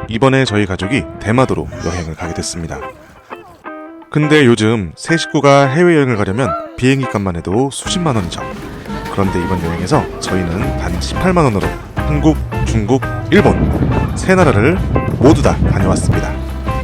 이번에 저희 가족이 대마도로 여행을 가게 됐습니다. 근데 요즘 세 식구가 해외여행을 가려면 비행기 값만 해도 수십만 원이죠. 그런데 이번 여행에서 저희는 단 18만 원으로 한국, 중국, 일본 세 나라를 모두 다 다녀왔습니다.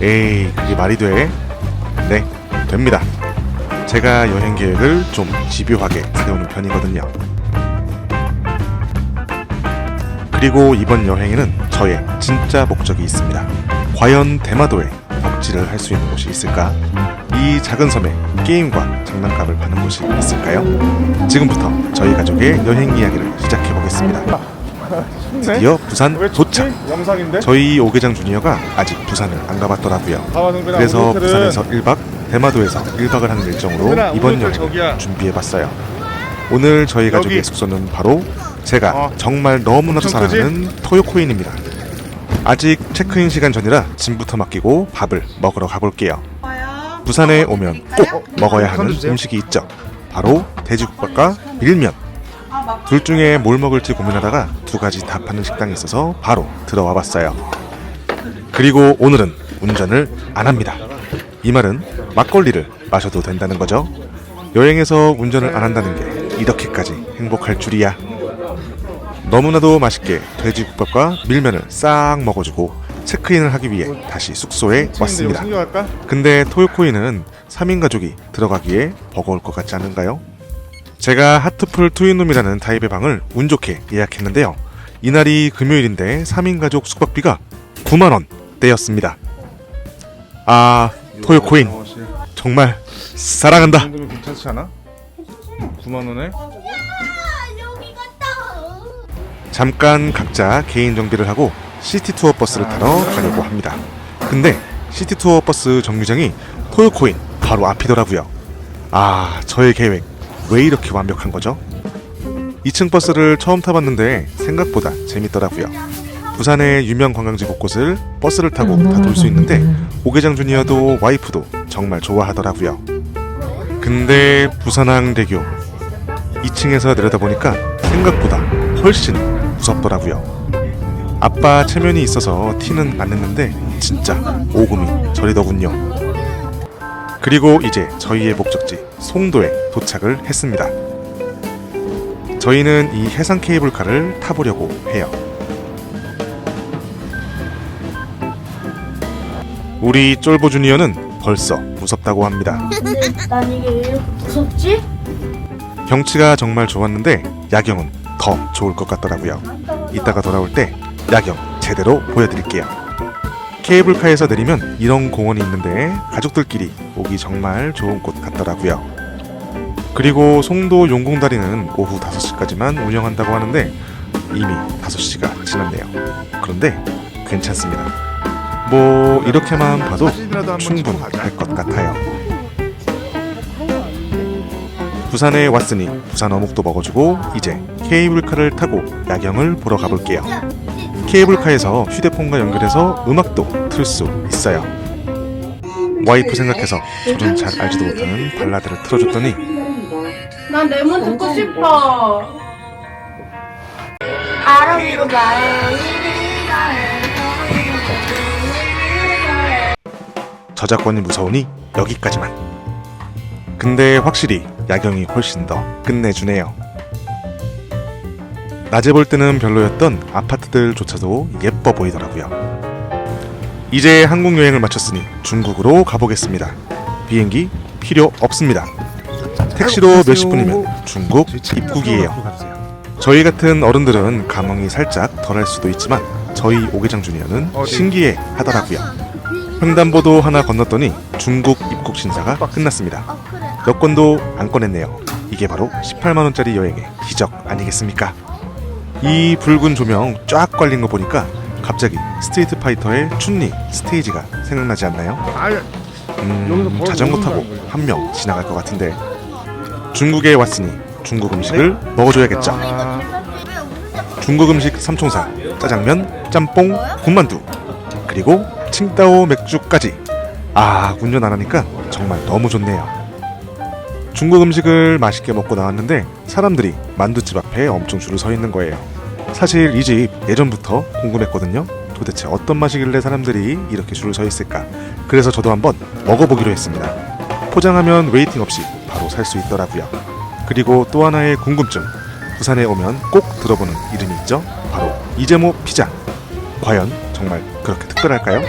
에이, 그게 말이 돼? 네, 됩니다. 제가 여행 계획을 좀 집요하게 세우는 편이거든요. 그리고 이번 여행에는 저의 진짜 목적이 있습니다. 과연 대마도에 덕질을 할 수 있는 곳이 있을까? 이 작은 섬에 게임과 장난감을 파는 곳이 있을까요? 지금부터 저희 가족의 여행 이야기를 시작해보겠습니다. 드디어 부산 도착! 저희 오계장 주니어가 아직 부산을 안 가봤더라고요. 그래서 부산에서 1박, 대마도에서 1박을 하는 일정으로 이번 여행을 준비해봤어요. 오늘 저희 가족의 숙소는 바로 제가 정말 너무나도 사랑하는 토요코인입니다. 아직 체크인 시간 전이라 짐부터 맡기고 밥을 먹으러 가볼게요. 부산에 오면 꼭 먹어야 하는 음식이 있죠. 바로 돼지국밥과 밀면. 둘 중에 뭘 먹을지 고민하다가 두 가지 다 파는 식당이 있어서 바로 들어와 봤어요. 그리고 오늘은 운전을 안 합니다. 이 말은 막걸리를 마셔도 된다는 거죠. 여행에서 운전을 안 한다는 게 이렇게까지 행복할 줄이야. 너무나도 맛있게 돼지국밥과 밀면을 싹 먹어주고 체크인을 하기 위해 다시 숙소에 왔습니다. 근데 토요코인은 3인 가족이 들어가기에 버거울 것 같지 않은가요? 제가 하트풀 투인룸이라는 타입의 방을 운 좋게 예약했는데요. 이날이 금요일인데 3인 가족 숙박비가 9만원대였습니다. 아, 토요코인 정말 사랑한다. 괜찮지 않아? 9만원에? 잠깐 각자 개인 정비를 하고 시티투어 버스를 타러 가려고 합니다. 근데 시티투어 버스 정류장이 토요코인 바로 앞이더라고요. 아, 저의 계획 왜 이렇게 완벽한 거죠? 2층 버스를 처음 타봤는데 생각보다 재밌더라고요. 부산의 유명 관광지 곳곳을 버스를 타고 다 돌 수 있는데 오계장 주니어도 와이프도 정말 좋아하더라고요. 근데 부산항대교 2층에서 내려다보니까 생각보다 훨씬 무섭더라고요. 아빠 체면이 있어서 티는 안 냈는데 진짜 오금이 저리더군요. 그리고 이제 저희의 목적지 송도에 도착을 했습니다. 저희는 이 해상 케이블카를 타보려고 해요. 우리 쫄보 주니어는 벌써 무섭다고 합니다. 근데 난 이게 왜 이렇게 무섭지? 경치가 정말 좋았는데 야경은 더 좋을 것 같더라고요. 이따가 돌아올 때 야경 제대로 보여드릴게요. 케이블카에서 내리면 이런 공원이 있는데 가족들끼리 오기 정말 좋은 곳 같더라고요. 그리고 송도 용궁다리는 오후 5시까지만 운영한다고 하는데 이미 5시가 지났네요. 그런데 괜찮습니다. 뭐 이렇게만 봐도 충분할 것 같아요. 부산에 왔으니 부산 어묵도 먹어주고 이제 케이블카를 타고 야경을 보러 가볼게요. 케이블카에서 휴대폰과 연결해서 음악도 틀 수 있어요. 와이프 생각해서 둘은 잘 알지도 못하는 발라드를 틀어줬더니 난 레몬 듣고 싶어. 알아보고 나의 저작권이 무서우니 여기까지만. 근데 확실히 야경이 훨씬 더 끝내주네요. 낮에 볼 때는 별로였던 아파트들조차도 예뻐 보이더라고요. 이제 한국 여행을 마쳤으니 중국으로 가보겠습니다. 비행기 필요 없습니다. 택시로 몇십 분이면 중국 입국이에요. 저희 같은 어른들은 감흥이 살짝 덜할 수도 있지만 저희 오계장 주니어는 신기해 하더라고요. 횡단보도 하나 건넜더니 중국 입국 심사가 끝났습니다. 여권도 안 꺼냈네요. 이게 바로 18만원짜리 여행의 기적 아니겠습니까? 이 붉은 조명 쫙 깔린 거 보니까 갑자기 스트리트 파이터의 춘리 스테이지가 생각나지 않나요? 자전거 타고 한 명 지나갈 것 같은데. 중국에 왔으니 중국 음식을 먹어줘야겠죠. 중국 음식 삼총사, 짜장면, 짬뽕, 군만두, 그리고 칭따오 맥주까지. 아, 운전 안 하니까 정말 너무 좋네요. 중국 음식을 맛있게 먹고 나왔는데 사람들이 만두집 앞에 엄청 줄을 서 있는 거예요. 사실 이 집 예전부터 궁금했거든요. 도대체 어떤 맛이길래 사람들이 이렇게 줄을 서 있을까? 그래서 저도 한번 먹어보기로 했습니다. 포장하면 웨이팅 없이 바로 살 수 있더라고요. 그리고 또 하나의 궁금증. 부산에 오면 꼭 들어보는 이름이 있죠? 바로 이재모 피자. 과연 정말 그렇게 특별할까요?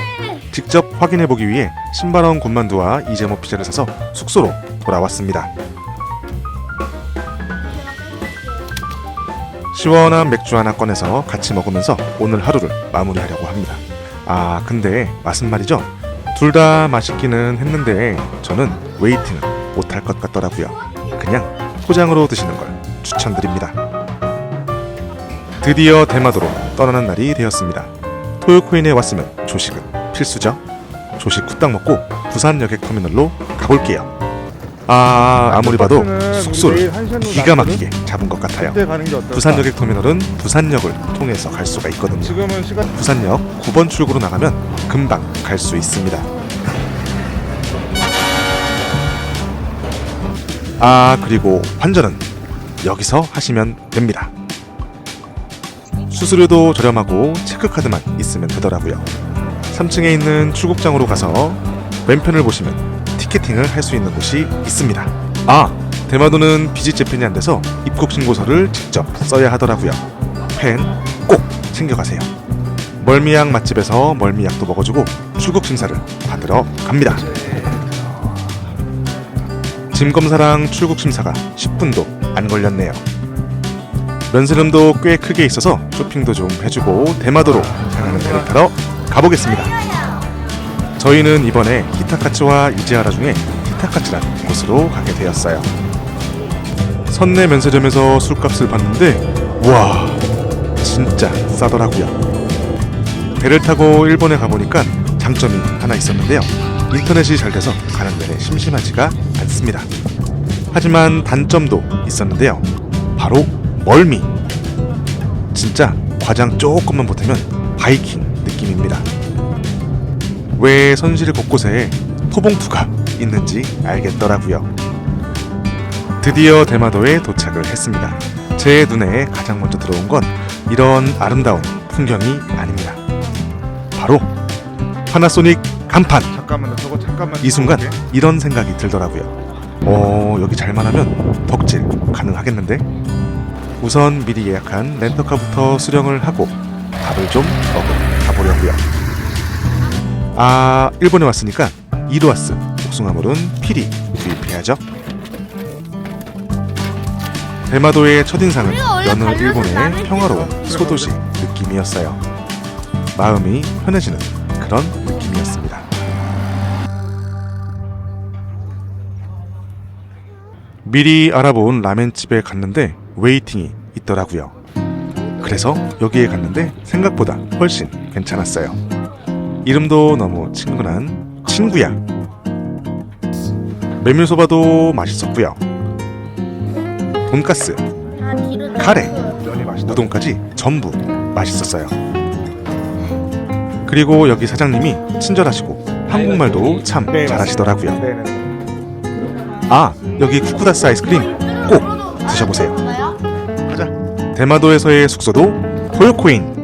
직접 확인해보기 위해 신발원 군만두와 이재모 피자를 사서 숙소로 돌아왔습니다. 시원한 맥주 하나 꺼내서 같이 먹으면서 오늘 하루를 마무리하려고 합니다. 아, 근데 맛은 말이죠. 둘 다 맛있기는 했는데 저는 웨이팅을 못할 것 같더라고요. 그냥 포장으로 드시는 걸 추천드립니다. 드디어 대마도로 떠나는 날이 되었습니다. 토요코인에 왔으면 조식은 필수죠. 조식 후딱 먹고 부산 여객터미널로 가볼게요. 아무리 봐도 숙소를 기가 막히게 잡은 것 같아요. 그때 가는 게 어떨까? 부산 여객터미널은 부산역을 통해서 갈 수가 있거든요. 지금은 시간 부산역 9번 출구로 나가면 금방 갈 수 있습니다. 그리고 환전은 여기서 하시면 됩니다. 수수료도 저렴하고 체크카드만 있으면 되더라고요. 3층에 있는 출국장으로 가서 왼편을 보시면 티켓팅을 할 수 있는 곳이 있습니다. 대마도는 비짓 재팬이 안 돼서 입국 신고서를 직접 써야 하더라고요. 펜 꼭 챙겨가세요. 멀미약 맛집에서 멀미약도 먹어주고 출국 심사를 받으러 갑니다. 짐 검사랑 출국 심사가 10분도 안 걸렸네요. 면세점도 꽤 크게 있어서 쇼핑도 좀 해주고 대마도로 향하는 배를 타러 가보겠습니다. 저희는 이번에 히타카츠와 이지하라 중에 히타카츠란 곳으로 가게 되었어요. 선내 면세점에서 술값을 봤는데 와, 진짜 싸더라고요. 배를 타고 일본에 가보니까 장점이 하나 있었는데요. 인터넷이 잘 돼서 가는 내내 심심하지가 않습니다. 하지만 단점도 있었는데요. 바로 멀미. 진짜 과장 조금만 보태면 바이킹 느낌입니다. 왜 선실 곳곳에 토봉투가 있는지 알겠더라고요. 드디어 대마도에 도착을 했습니다. 제 눈에 가장 먼저 들어온 건 이런 아름다운 풍경이 아닙니다. 바로 파나소닉 간판. 잠깐만 저거 잠깐만. 이 순간 볼게. 이런 생각이 들더라고요. 여기 잘만 하면 덕질 가능하겠는데? 우선 미리 예약한 렌터카부터 수령을 하고 밥을 좀 먹으러 가보려고요. 일본에 왔으니까 이루아스 복숭아물은 필히 구입해야죠. 대마도의 첫인상은 여느 일본의 평화로운 소도시 느낌이었어요. 마음이 편해지는 그런 느낌이었습니다. 미리 알아본 라멘집에 갔는데 웨이팅이 있더라고요. 그래서 여기에 갔는데 생각보다 훨씬 괜찮았어요. 이름도 너무 친근한 친구야. 메밀소바도 맛있었고요. 돈가스, 카레, 면이 맛있다. 우동까지 전부 맛있었어요. 그리고 여기 사장님이 친절하시고 한국말도 참 잘하시더라고요. 네네. 여기 쿠쿠다스 아이스크림 꼭 드셔보세요. 대마도에서의 숙소도 토요코인.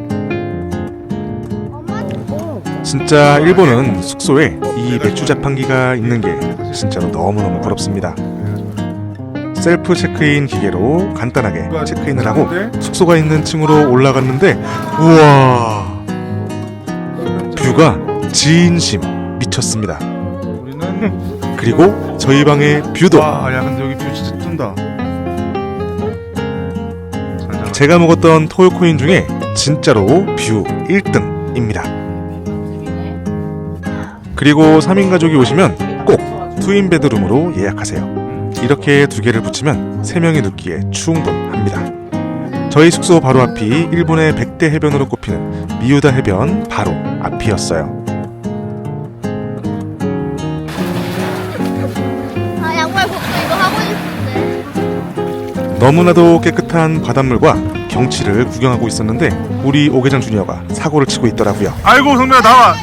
진짜 일본은 숙소에 이 맥주 자판기가 있는 게 진짜로 너무너무 부럽습니다. 셀프 체크인 기계로 간단하게 체크인을 하고 숙소가 있는 층으로 올라갔는데 우와, 뷰가 진심 미쳤습니다. 우리는 그리고 저희 방의 뷰도 야 근데 여기 뷰 진짜 뜬다. 제가 먹었던 토요코인 중에 진짜로 뷰 1등입니다. 그리고 3인 가족이 오시면 꼭 트윈 베드룸으로 예약하세요. 이렇게 두 개를 붙이면 3명이 눕기에 충분합니다. 저희 숙소 바로 앞이 일본의 100대 해변으로 꼽히는 미우다 해변 바로 앞이었어요. 양말 벗고 이거 하고 싶은데. 너무나도 깨끗한 바닷물과 경치를 구경하고 있었는데 우리 오계장 주니어가 사고를 치고 있더라고요. 아이고 성민아 나와.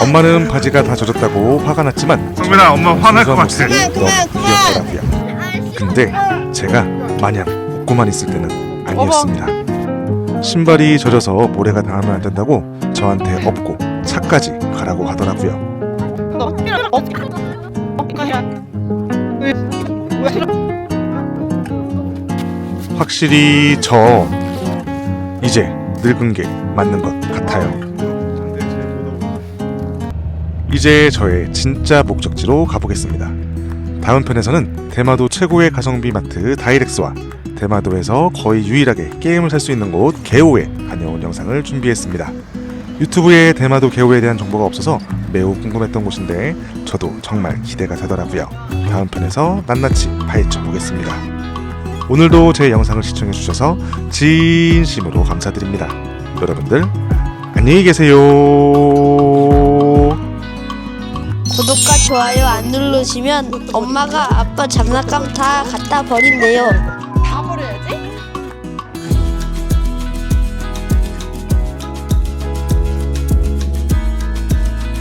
엄마는 바지가 다 젖었다고 화가 났지만 성민아 엄마 화날 것 같아. 모습이 너무 귀엽더라고요. 근데 제가 마냥 웃고만 있을 때는 아니었습니다. 신발이 젖어서 모래가 닿으면 안 된다고 저한테 업고 차까지 가라고 하더라고요. 확실히 저 이제 늙은 게 맞는 것 같아요. 이제 저의 진짜 목적지로 가보겠습니다. 다음 편에서는 대마도 최고의 가성비 마트 다이렉스와 대마도에서 거의 유일하게 게임을 살 수 있는 곳 개오에 다녀온 영상을 준비했습니다. 유튜브에 대마도 개오에 대한 정보가 없어서 매우 궁금했던 곳인데 저도 정말 기대가 되더라고요. 다음 편에서 낱낱이 파헤쳐 보겠습니다. 오늘도 제 영상을 시청해주셔서 진심으로 감사드립니다. 여러분들 안녕히 계세요. 구독과 좋아요 안 누르시면 엄마가 아빠 장난감 다 갖다 버린대요.